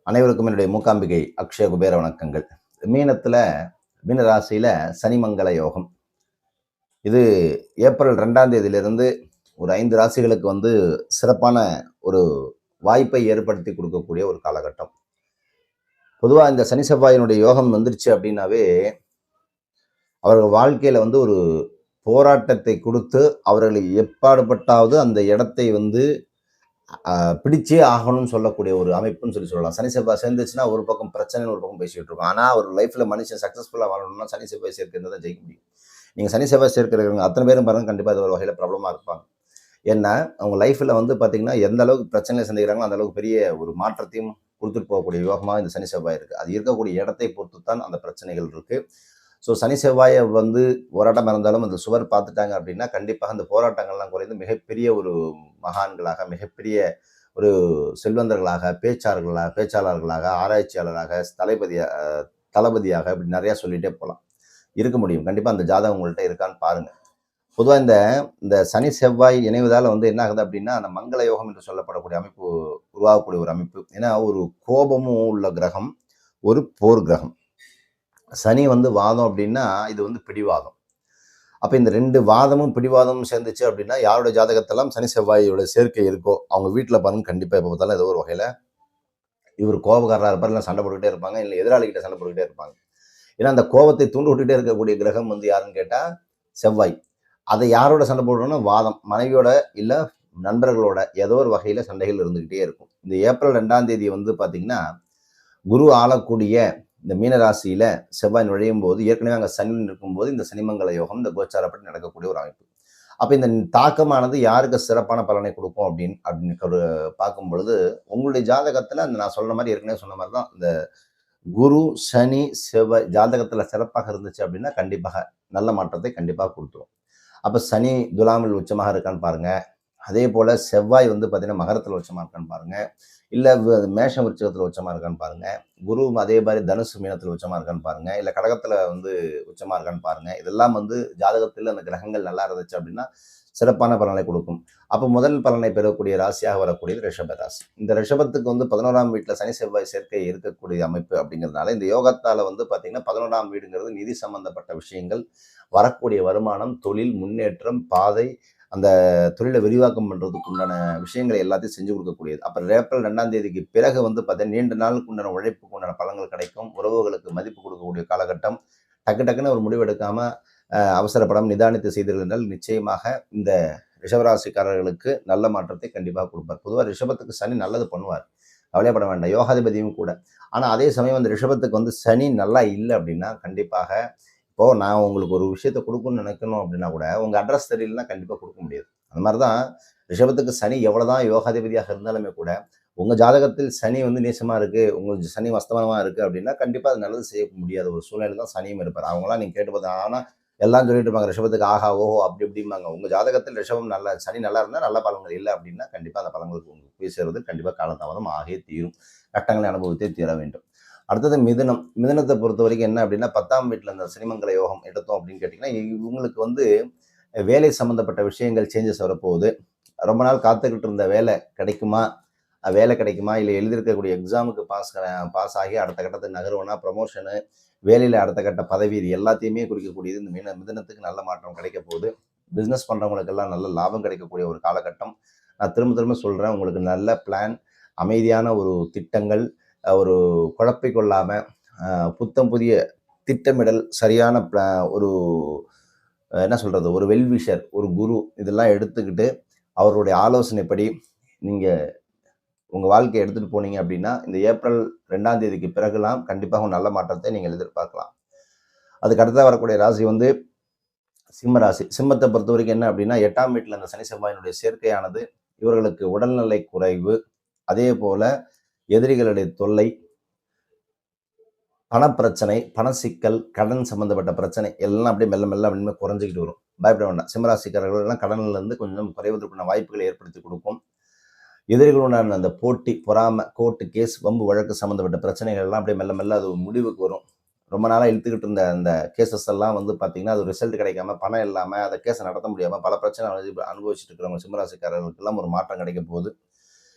அனைவருக்கும் என்னுடைய மூக்காம்பிகை அக்ஷய குபேர வணக்கங்கள். மீனத்துல மீன ராசியில சனிமங்கல யோகம். இது ஏப்ரல் 2ஆம் தேதியிலிருந்து ஒரு 5 ராசிகளுக்கு சிறப்பான ஒரு வாய்ப்பை ஏற்படுத்தி கொடுக்கக்கூடிய ஒரு காலகட்டம். பொதுவாக இந்த சனி செவ்வாயினுடைய யோகம் வந்துருச்சு அப்படின்னாவே அவர்கள் வாழ்க்கையில ஒரு போராட்டத்தை கொடுத்து அவர்களை எப்பாடுபட்டாவது அந்த இடத்தை பிடிச்சே ஆகணும்னு சொல்லக்கூடிய ஒரு அமைப்புன்னு சொல்லலாம். சனி செவ்வாய் சேர்ந்துச்சுன்னா ஒரு பக்கம் பிரச்சனைன்னு ஒரு பக்கம் பேசிட்டு இருக்கோம். ஆனால் ஒரு லைஃப்ல மனுஷன் சக்ஸஸ்ஃபுல்லாக வாழணும்னா சனி செவ்வாய் சேர்க்கிறது தான் ஜெயிக்க முடியும். நீங்கள் சனி செவ்வாய் சேர்க்கிறவங்க அத்தனை பேரும் பாருங்க, கண்டிப்பாக அது ஒரு வகையில் ப்ராப்ளமாக இருப்பாங்க. ஏன்னா அவங்க லைஃப்பில் பார்த்தீங்கன்னா எந்த அளவுக்கு பிரச்சனையை சந்திக்கிறாங்களோ அந்த அளவுக்கு பெரிய ஒரு மாற்றத்தையும் கொடுத்துட்டு போகக்கூடிய யோகமாக இந்த சனி செவ்வாய் இருக்குது. அது இருக்கக்கூடிய இடத்தை பொறுத்து தான் அந்த பிரச்சனைகள் இருக்குது. ஸோ சனி செவ்வாயை போராட்டம் இருந்தாலும் அந்த சுவர் பார்த்துட்டாங்க அப்படின்னா கண்டிப்பாக அந்த போராட்டங்கள்லாம் குறைந்து மிகப்பெரிய ஒரு மகான்களாக, மிகப்பெரிய ஒரு செல்வந்தர்களாக, பேச்சாளர்களாக, ஆராய்ச்சியாளராக, தளபதியாக இப்படி நிறையா சொல்லிகிட்டே போகலாம், இருக்க முடியும். கண்டிப்பாக அந்த ஜாதகம் உங்கள்கிட்ட இருக்கான்னு பாருங்கள். பொதுவாக இந்த சனி செவ்வாய் இணைவதால் என்ன ஆகுது அப்படின்னா அந்த மங்கள யோகம் என்று சொல்லப்படக்கூடிய அமைப்பு உருவாகக்கூடிய ஒரு அமைப்பு. ஏன்னா ஒரு கோபமும் உள்ள கிரகம், ஒரு போர் கிரகம். சனி வாதம் அப்படின்னா இது பிடிவாதம். அப்போ இந்த 2 வாதமும் பிடிவாதமும் சேர்ந்துச்சு அப்படின்னா யாரோட ஜாதகத்தெல்லாம் சனி செவ்வாயோட சேர்க்கை இருக்கோ அவங்க வீட்டில் பாருங்க கண்டிப்பாக எப்போ பார்த்தாலும் ஏதோ ஒரு வகையில் இவர் கோபக்காரராக இருப்பார், இல்லை சண்டை போட்டுக்கிட்டே இருப்பாங்க, இல்லை எதிராளிகிட்ட சண்டை போட்டுக்கிட்டே இருப்பாங்க. ஏன்னா அந்த கோபத்தை தூண்டு விட்டுக்கிட்டே இருக்கக்கூடிய கிரகம் யாருன்னு கேட்டால் செவ்வாய். அதை யாரோட சண்டை போடுறோம்னா வாதம், மனைவியோட இல்லை நண்பர்களோட ஏதோ ஒரு வகையில் சண்டைகள் இருந்துக்கிட்டே இருக்கும். இந்த ஏப்ரல் 2ஆம் தேதி பார்த்தீங்கன்னா குரு ஆளக்கூடிய இந்த மீனராசியில செவ்வாய் நுழையும் போது ஏற்கனவே அங்கே சனி இருக்கும்போது இந்த சனிமங்கல யோகம் இந்த கோச்சாரப்படி நடக்கக்கூடிய ஒரு அமைப்பு. அப்போ இந்த தாக்கமானது யாருக்கு சிறப்பான பலனை கொடுக்கும் அப்படின்னு பார்க்கும் பொழுது உங்களுடைய ஜாதகத்தில் நான் சொன்ன மாதிரி ஏற்கனவே சொன்ன மாதிரி தான் இந்த குரு சனி செவ்வாய் ஜாதகத்தில் சிறப்பாக இருந்துச்சு அப்படின்னா கண்டிப்பாக நல்ல மாற்றத்தை கண்டிப்பாக கொடுத்துரும். அப்போ சனி துலாமில் உச்சமாக இருக்கான்னு பாருங்க. அதே போல் செவ்வாய் பார்த்தீங்கன்னா மகரத்தில் உச்சமாக இருக்கான்னு பாருங்க, இல்லை மேஷம் விருச்சிகத்தில் உச்சமாக இருக்கான்னு பாருங்க, குரு அதே மாதிரி தனுசு மீனத்தில் உச்சமாக இருக்கான்னு பாருங்க, இல்லை கடகத்தில் உச்சமாக இருக்கான்னு பாருங்க. இதெல்லாம் ஜாதகத்தில் அந்த கிரகங்கள் நல்லா இருந்துச்சு அப்படின்னா சிறப்பான பலனை கொடுக்கும். அப்போ முதல் பலனை பெறக்கூடிய ராசியாக வரக்கூடியது ரிஷப ராசி. இந்த ரிஷபத்துக்கு 11ஆம் வீட்டில் சனி செவ்வாய் சேர்க்கை இருக்கக்கூடிய அமைப்பு அப்படிங்கிறதுனால இந்த யோகத்தால் பார்த்தீங்கன்னா 11ஆம் வீடுங்கிறது நிதி சம்பந்தப்பட்ட விஷயங்கள், வரக்கூடிய வருமானம், தொழில் முன்னேற்றம், பாதை, அந்த தொழிலை விரிவாக்கம் பண்ணுறதுக்கு உண்டான விஷயங்களை எல்லாத்தையும் செஞ்சு கொடுக்கக்கூடியது. அப்புறம் ஏப்ரல் 2ஆம் தேதிக்கு பிறகு பார்த்தீங்கன்னா நீண்ட நாளுக்கு உண்டான உழைப்புக்கு உண்டான பலன்கள் கிடைக்கும். உறவுகளுக்கு மதிப்பு கொடுக்கக்கூடிய காலகட்டம். டக்குன்னு ஒரு முடிவு எடுக்காமல் அவசரப்படம் நிதானித்து செய்தீர்கள் என்றால் நிச்சயமாக இந்த ரிஷபராசிக்காரர்களுக்கு நல்ல மாற்றத்தை கண்டிப்பாக கொடுப்பார். பொதுவாக ரிஷபத்துக்கு சனி நல்லது பண்ணுவார், கவலைப்பட வேண்டாம், யோகாதிபதியும் கூட. ஆனால் அதே சமயம் அந்த ரிஷபத்துக்கு சனி நல்லா இல்லை அப்படின்னா கண்டிப்பாக இப்போது நான் உங்களுக்கு ஒரு விஷயத்தை கொடுக்கணும்னு நினைக்கணும் அப்படின்னா கூட உங்கள் அட்ரஸ் தெரியலன்னா கண்டிப்பாக கொடுக்க முடியாது. அந்த மாதிரி தான் ரிஷபத்துக்கு சனி எவ்வளோதான் யோகாதிபதியாக இருந்தாலுமே கூட உங்கள் ஜாதகத்தில் சனி நீசமாக இருக்குது, உங்களுக்கு சனி வஸ்தவனமாக இருக்குது அப்படின்னா கண்டிப்பாக அது நல்லது செய்ய முடியாத ஒரு சூழ்நிலை தான் சனியும் இருப்பார். அவங்களாம் நீங்கள் கேட்டு பார்த்தா ஆனால் எல்லாம் சொல்லிட்டு இருப்பாங்க ரிஷபத்துக்கு ஆஹா ஓஹோ அப்படி இப்படிம்பாங்க. உங்கள் ஜாதகத்தில் ரிஷபம் நல்ல சனி நல்லா இருந்தால் நல்ல பலன்கள் இல்லை அப்படின்னா கண்டிப்பாக அந்த பலன்களுக்கு உங்களுக்கு போய் சேருவது கண்டிப்பாக காலதாமதம் ஆகியே தீரும். கட்டங்களை அனுபவித்தே தீர வேண்டும். அடுத்தது மிதுனம். மிதுனத்தை பொறுத்த வரைக்கும் என்ன அப்படின்னா 10ஆம் வீட்டில் இந்த சனிமங்கல யோகம் எடுத்தோம் அப்படின்னு கேட்டிங்கன்னா இவங்களுக்கு வேலை சம்மந்தப்பட்ட விஷயங்கள் சேஞ்சஸ் வரப்போகுது. ரொம்ப நாள் காத்துக்கிட்டு இருந்த வேலை கிடைக்குமா, இல்லை எழுதியிருக்கக்கூடிய எக்ஸாமுக்கு பாஸ் ஆகி அடுத்த கட்டத்துக்கு நகர்வனா, ப்ரமோஷனு, வேலையில் அடுத்த கட்ட பதவி, இது எல்லாத்தையுமே குறிக்கக்கூடியது இந்த மிதுனத்துக்கு நல்ல மாற்றம் கிடைக்க போகுது. பிஸ்னஸ் பண்ணுறவங்களுக்கெல்லாம் நல்ல லாபம் கிடைக்கக்கூடிய ஒரு காலகட்டம். நான் திரும்ப சொல்கிறேன், உங்களுக்கு நல்ல பிளான், அமைதியான ஒரு திட்டங்கள், ஒரு குழப்பிக் கொள்ளாமல் புத்தம் புதிய திட்டமிடல், சரியான ஒரு என்ன சொல்கிறது, ஒரு வெல்விஷர், ஒரு குரு, இதெல்லாம் எடுத்துக்கிட்டு அவருடைய ஆலோசனைப்படி நீங்கள் உங்கள் வாழ்க்கையை எடுத்துகிட்டு போனீங்க அப்படின்னா இந்த ஏப்ரல் 2ஆம் தேதிக்கு பிறகுலாம் கண்டிப்பாக நல்ல மாற்றத்தை நீங்கள் எதிர்பார்க்கலாம். அதுக்கு அடுத்த வரக்கூடிய ராசி சிம்ம ராசி. சிம்மத்தை பொறுத்த வரைக்கும் என்ன அப்படின்னா 8ஆம் வீட்டில் அந்த சனி செவ்வாயினுடைய சேர்க்கையானது இவர்களுக்கு உடல்நிலை குறைவு, அதே போல் எதிரிகளுடைய தொல்லை, பணப்பிரச்சனை, பண சிக்கல், கடன் சம்மந்தப்பட்ட பிரச்சனை எல்லாம் அப்படியே மெல்ல மெல்ல குறைஞ்சிக்கிட்டு வரும். பயப்பட வேண்டாம். சிம்மராசிக்காரர்கள் எல்லாம் கடனிலிருந்து கொஞ்சம் குறைவதற்கான வாய்ப்புகளை ஏற்படுத்தி கொடுக்கும். எதிரிகளுடன் அந்த போட்டி, பொறாமை, கோர்ட்டு கேஸ், வம்பு வழக்கு சம்மந்தப்பட்ட பிரச்சனைகள் எல்லாம் அப்படியே மெல்ல மெல்ல அது முடிவுக்கு வரும். ரொம்ப நாளாக இழுத்துக்கிட்டு இருந்த அந்த கேசஸ் எல்லாம் பார்த்தீங்கன்னா அது ரிசல்ட் கிடைக்காம, பணம் இல்லாமல் அந்த கேஸை நடத்த முடியாமல் பல பிரச்சனை அனுபவிச்சுட்டு இருக்கிறவங்க சிம்மராசிக்காரர்களுக்கெல்லாம் ஒரு மாற்றம் கிடைக்க போகுது.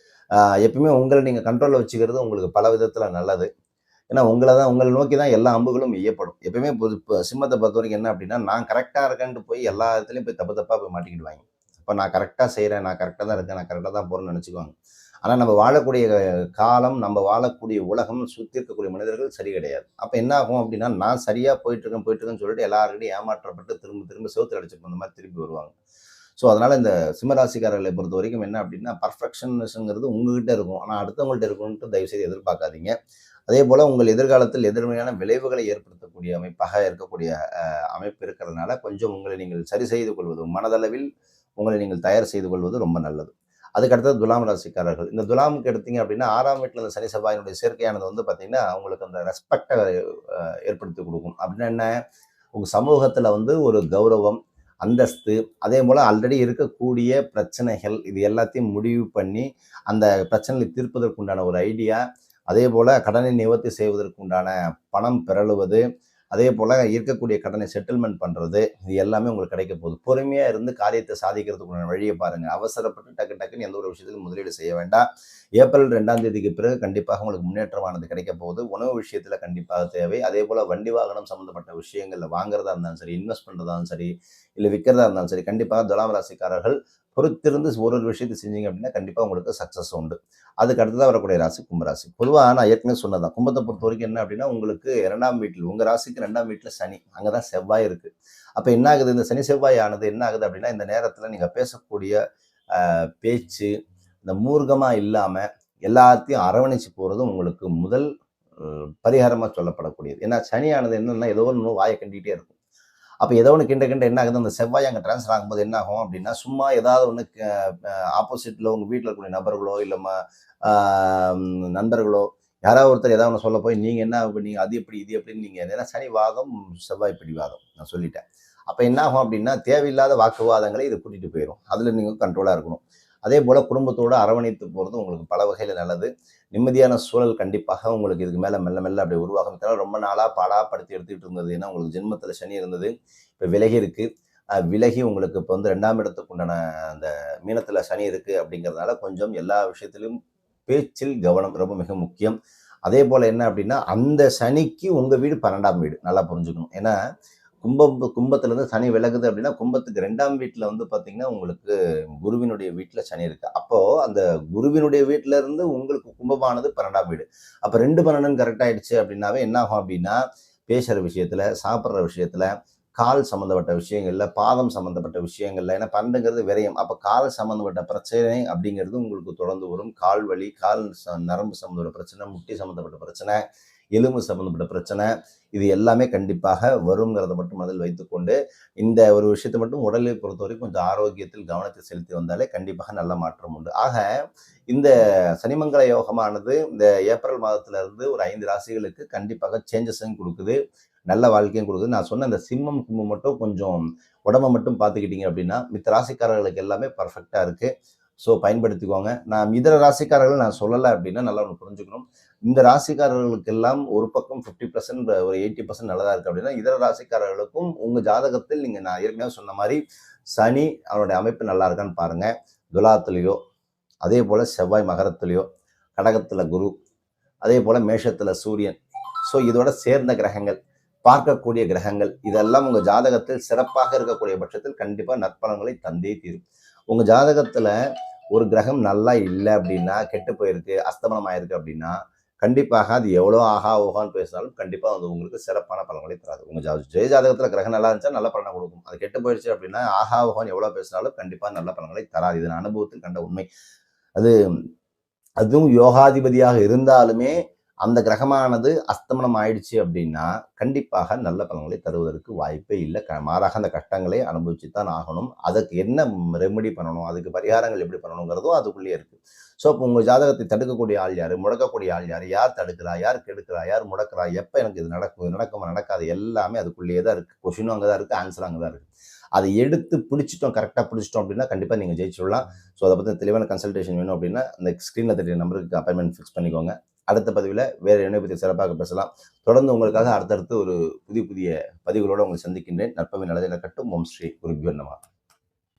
எப்பயுமே உங்கள நீங்க கண்ட்ரோல்ல வச்சுக்கிறது உங்களுக்கு பல விதத்துல நல்லது. ஏன்னா உங்கள நோக்கி தான் எல்லா அம்புகளும் எய்யப்படும். எப்பயுமே இப்ப சிம்மத்த பொறுத்தவரைக்கும் என்ன அப்டின்னா, நான் கரெக்ட்டா இருக்கேன்ட்டு போய் எல்லா இடத்துலயும் போய் தப்பு தப்பா போய் மாட்டிக்கிடுவாய்ங்க. அப்ப நான் கரெக்ட்டா செய்றேன், நான் கரெக்ட்டா தான் இருக்கேன், நான் கரெக்ட்டா தான் போறேன்னு நெனச்சுக்குவாங்க. ஆனா நம்ம வாழக்கூடிய காலம், நம்ம வாழக்கூடிய உலகம், சுத்தி இருக்கக்கூடிய மனிதர்கள் சரி கிடையாது. அப்ப என்ன ஆகும் அப்டின்னா, நான் சரியா போயிட்டுருக்கேன்னு சொல்லிட்டு எல்லார்கிட்டயும் ஏமாற்றப்பட்டு திரும்ப திரும்ப செவுத்துல அடிச்சுட்டு வந்த மாரி திருப்பி வருவாங்க. ஸோ அதனால இந்த சிம்ம ராசிக்காரர்களை பொறுத்தவரைக்கும் என்ன அப்டின்னா, பெர்ஃபெக்ஷனிசம்ங்கிறது உங்ககிட்ட இருக்கும். ஆனா அடுத்தவங்கள்ட்ட இருக்குன்ட்டு தயவுசெய்து எதிர்பார்க்காதீங்க. அதேபோல உங்கள் எதிர்காலத்தில் எதிர்மறையான விளைவுகளை ஏற்படுத்தக்கூடிய அமைப்பாக இருக்கக்கூடிய அமைப்பு இருக்கிறதுனால, கொஞ்சம் உங்களை நீங்கள் சரி செய்து கொள்வது, மனதளவில் உங்களை நீங்கள் தயார் செய்து கொள்வது ரொம்ப நல்லது. அதுக்கு அடுத்தது துலாம் ராசிக்காரர்கள். இந்த துலாமுக்கு எடுத்தீங்க அப்படின்னா, 6ஆம் வீட்ல இந்த சனி, செவ்வாயினுடைய சேர்க்கையானது வந்து பார்த்தீங்கன்னா, உங்களுக்கு அந்த ரெஸ்பெக்ட்ட ஏற்படுத்தி குடுக்கும். அப்படின்னா என்ன? உங்க சமூகத்துல வந்து ஒரு கௌரவம், அந்தஸ்து, அதேபோல ஆல்ரெடி இருக்கக்கூடிய பிரச்சனைகள், இது எல்லாத்தையும் முடிவு பண்ணி, அந்த பிரச்சனைகளை தீர்ப்பதற்கு உண்டான ஒரு ஐடியா, அதேபோல கடனை நிவர்த்தி செய்வதற்கு உண்டான பணம் பெறலுவது, அதேபோல இருக்கக்கூடிய கடனை செட்டில்மெண்ட் பண்றது, இது எல்லாமே உங்களுக்கு கிடைக்க போகுது. பொறுமையா இருந்து காரியத்தை சாதிக்கிறதுக்குண்டான வழிய பாருங்க. அவசரப்பட்டு டக்கு டக்குன்னு எந்த ஒரு விஷயத்திலும் முதலீடு செய்ய வேண்டாம். ஏப்ரல் 2ஆம் தேதிக்கு பிறகு கண்டிப்பாக உங்களுக்கு முன்னேற்றமானது கிடைக்க போகுது. உணவு விஷயத்துல கண்டிப்பாக தேவை. அதேபோல வண்டி வாகனம் சம்பந்தப்பட்ட விஷயங்கள்ல வாங்குறதா இருந்தாலும் சரி, இன்வெஸ்ட் பண்றதா இருந்தாலும் சரி, இல்ல விக்கிறதா இருந்தாலும் சரி, கண்டிப்பாக துலாம் ராசிக்காரர்கள் பொறுத்திருந்து ஒரு ஒரு விஷயத்தை செஞ்சீங்க அப்படின்னா கண்டிப்பா உங்களுக்கு சக்சஸ் உண்டு. அதுக்கு அடுத்ததா வரக்கூடிய ராசி கும்பராசி. பொதுவா நான் ஏற்கனவே சொன்னதுதான். கும்பத்தை பொறுத்தவரைக்கும் என்ன அப்படின்னா, உங்களுக்கு 2ஆம் வீட்டில், உங்க ராசிக்கு 2ஆம் வீட்ல சனி. அங்க தான் செவ்வாய் இருக்கு. அப்ப என்ன ஆகுது? இந்த சனி, செவ்வாய் ஆனது என்ன ஆகுது அப்படின்னா, இந்த நேரத்துல நீங்க பேசக்கூடிய பேச்சு, இந்த மூர்க்கமா இல்லாம எல்லாத்தையும் அரவணைச்சு போறதும் உங்களுக்கு முதல் பரிகாரமா சொல்லப்படக்கூடியது. ஏன்னா சனியானது என்னன்னா, ஏதோ ஒண்ணு வாய கிண்டிட்டே இருக்கும். அப்ப ஏதோ ஒண்ணு கிண்ட கிண்ட என்ன ஆகுது, அந்த செவ்வாய் அங்க டிரான்ஸ்ஃபர் ஆகும்போது என்ன ஆகும் அப்படின்னா, சும்மா ஏதாவது ஒண்ணு ஆப்போசிட்ல உங்க வீட்ல இருக்கக்கூடிய நபர்களோ, இல்ல ஆ நண்பர்களோ, யாராவது ஒருத்தர் ஏதாவது ஒண்ணு சொல்ல போய், நீங்க என்ன பண்ணீங்க? அது எப்படி? இது எப்படின்னு நீங்க ஏன்னா சனி வாதம், செவ்வாய் பிடிவாதம். நான் சொல்லிட்டேன். அப்ப என்ன ஆகும் அப்படின்னா, தேவையில்லாத வாக்குவாதங்களை இது கூட்டிட்டு போயிரும். அதுல நீங்க கண்ட்ரோலா இருக்கணும். அதேபோல குடும்பத்தோட அரவணைத்து போறது உங்களுக்கு பல வகையில நல்லது. நிம்மதியான சூழல் கண்டிப்பாக உங்களுக்கு இதுக்கு மேல மெல்ல மெல்ல அப்படியே உருவாகும். இதெல்லாம் ரொம்ப நாளா பாடாப்படுத்தி எடுத்துக்கிட்டு இருந்தது. ஏன்னா உங்களுக்கு ஜென்மத்துல சனி இருந்தது. இப்ப விலகி இருக்கு. விலகி உங்களுக்கு இப்ப வந்து 2ஆம் இடத்துக்கு உண்டான அந்த மீனத்துல சனி இருக்கு அப்படிங்கிறதுனால கொஞ்சம் எல்லா விஷயத்திலும் பேச்சில் கவனம் ரொம்ப மிக முக்கியம். அதேபோல என்ன அப்படின்னா, அந்த சனிக்கு உங்க வீடு 12ஆம் வீடு. நல்லா புரிஞ்சுக்கணும். ஏன்னா கும்பத்திலிருந்து சனி விலகுது அப்படின்னா, கும்பத்துக்கு 2ஆம் வீட்ல வந்து பார்த்தீங்கன்னா, உங்களுக்கு குருவினுடைய வீட்ல சனி இருக்கு. அப்போ அந்த குருவினுடைய வீட்ல இருந்து உங்களுக்கு கும்பமானது 12ஆம் வீடு. அப்ப 2, 12ன்னு கரெக்ட் ஆயிடுச்சு அப்படின்னாவே என்ன ஆகும் அப்படின்னா, பேசுற விஷயத்துல, சாப்பிடுற விஷயத்துல, கால் சம்மந்தப்பட்ட விஷயங்கள்ல, பாதம் சம்மந்தப்பட்ட விஷயங்கள்ல, ஏன்னா 12ங்கிறது விரயம். அப்ப கால் சம்மந்தப்பட்ட பிரச்சனை அப்படிங்கிறது உங்களுக்கு தொடர்ந்து வரும். கால் வலி, கால் நரம்பு சம்மந்தப்பட்ட பிரச்சனை, முட்டி சம்மந்தப்பட்ட பிரச்சனை, எலும்பு சம்மந்தப்பட்ட பிரச்சனை, இது எல்லாமே கண்டிப்பாக வருங்கிறத மட்டும் மனதில் வைத்துக்கொண்டு, இந்த ஒரு விஷயத்தை மட்டும் உடலை பொறுத்தவரைக்கும் கொஞ்சம் ஆரோக்கியத்தில் கவனத்தை செலுத்தி வந்தாலே கண்டிப்பாக நல்ல மாற்றம் உண்டு. ஆக இந்த சனிமங்கல யோகமானது இந்த ஏப்ரல் மாதத்துல இருந்து ஒரு 5 ராசிகளுக்கு கண்டிப்பாக சேஞ்சஸையும் கொடுக்குது. நல்ல வாழ்க்கையும் கொடுக்குது. நான் சொன்ன இந்த சிம்மம், கும்பம் மட்டும் கொஞ்சம் உடம்ப மட்டும் பார்த்துக்கிட்டீங்க அப்படின்னா, மித்த ராசிக்காரர்களுக்கு எல்லாமே பெர்ஃபெக்ட்டா இருக்கு. ஸோ பயன்படுத்திக்கோங்க. நான் இதர ராசிக்காரர்கள் நான் சொல்லல அப்படின்னா நல்லா ஒண்ணு புரிஞ்சுக்கணும். இந்த ராசிக்காரர்களுக்கெல்லாம் ஒரு பக்கம் 50% ஒரு 80% நல்லதா இருக்கு அப்படின்னா, இதர ராசிக்காரர்களுக்கும் உங்க ஜாதகத்தில் நீங்க நான் ஏற்கனவே சொன்ன மாரி சனி அவனுடைய அமைப்பு நல்லா இருக்கான்னு பாருங்க. துலாத்திலயோ, அதேபோல செவ்வாய் மகரத்திலயோ, கடகத்துல குரு, அதேபோல மேஷத்துல சூரியன். ஸோ இதோட சேர்ந்த கிரகங்கள், பார்க்கக்கூடிய கிரகங்கள், இதெல்லாம் உங்க ஜாதகத்தில் சிறப்பாக இருக்கக்கூடிய பட்சத்தில் கண்டிப்பா நற்பலன்களை தந்தே தீரும். உங்க ஜாதகத்துல ஒரு கிரகம் நல்லா இல்லை அப்படின்னா, கெட்டு போயிருக்கு, அஸ்தமனம் ஆயிருக்கு அப்படின்னா, கண்டிப்பாக அது எவ்வளோ ஆஹா ஓஹான்னு பேசினாலும் கண்டிப்பா அது உங்களுக்கு சிறப்பான பலன்களை தராது. உங்க ஜெய ஜாதகத்துல கிரகம் நல்லா இருந்துச்சா நல்ல பலனை கொடுக்கும். அது கெட்டு போயிடுச்சு அப்படின்னா, ஆஹா ஓஹான்னு எவ்வளோ பேசினாலும் கண்டிப்பா நல்ல பலன்களை தராது. இது நான் அனுபவத்தில் கண்ட உண்மை. அது அதுவும் யோகாதிபதியாக இருந்தாலுமே அந்த கிரகமானது அஸ்தமனம் ஆயிடுச்சு அப்படின்னா கண்டிப்பாக நல்ல பலன்களை தருவதற்கு வாய்ப்பே இல்லை. மாறாக அந்த கஷ்டங்களை அனுபவிச்சுத்தான் ஆகணும். அதுக்கு என்ன ரெமெடி பண்ணணும், அதுக்கு பரிகாரங்கள் எப்படி பண்ணணுங்கிறதும் அதுக்குள்ளேயே இருக்கு. ஸோ இப்போ உங்க ஜாதகத்தை தடுக்கக்கூடிய ஆள் யாரு, முடக்கக்கூடிய ஆள் யாரு, யார் தடுக்கிறா, யார் கெடுக்கிறா, யார் முடக்கிறா, எப்போ எனக்கு இது நடக்கும், இது நடக்குமா நடக்காது, எல்லாமே அதுக்குள்ளேயே தான் இருக்கு. கொஷினும் அங்கே தான் இருக்கு, ஆன்சரும் அங்கே தான் இருக்கு. அதை எடுத்து பிடிச்சிட்டோம், கரெக்டாக பிடிச்சிட்டோம் அப்படின்னா கண்டிப்பாக நீங்கள் ஜெயிச்சுடலாம். ஸோ அதை பற்றி தெளிவான கன்சல்டேஷன் வேணும் அப்படின்னா அந்த ஸ்க்ரீனில் தெரிய நம்பருக்கு அப்பாயின்மெண்ட் ஃபிக்ஸ் பண்ணிக்கோங்க. அடுத்த பதிவில் வேறு என்னை பற்றி சிறப்பாக பேசலாம். தொடர்ந்து உங்களுக்காக அடுத்தடுத்து ஒரு புதிய புதிய பதிவுகளோடு உங்களை சந்திக்கின்றேன். நற்பவி நல்லதை நடக்கட்டும். ஓம் ஸ்ரீ குருபியோ நமः.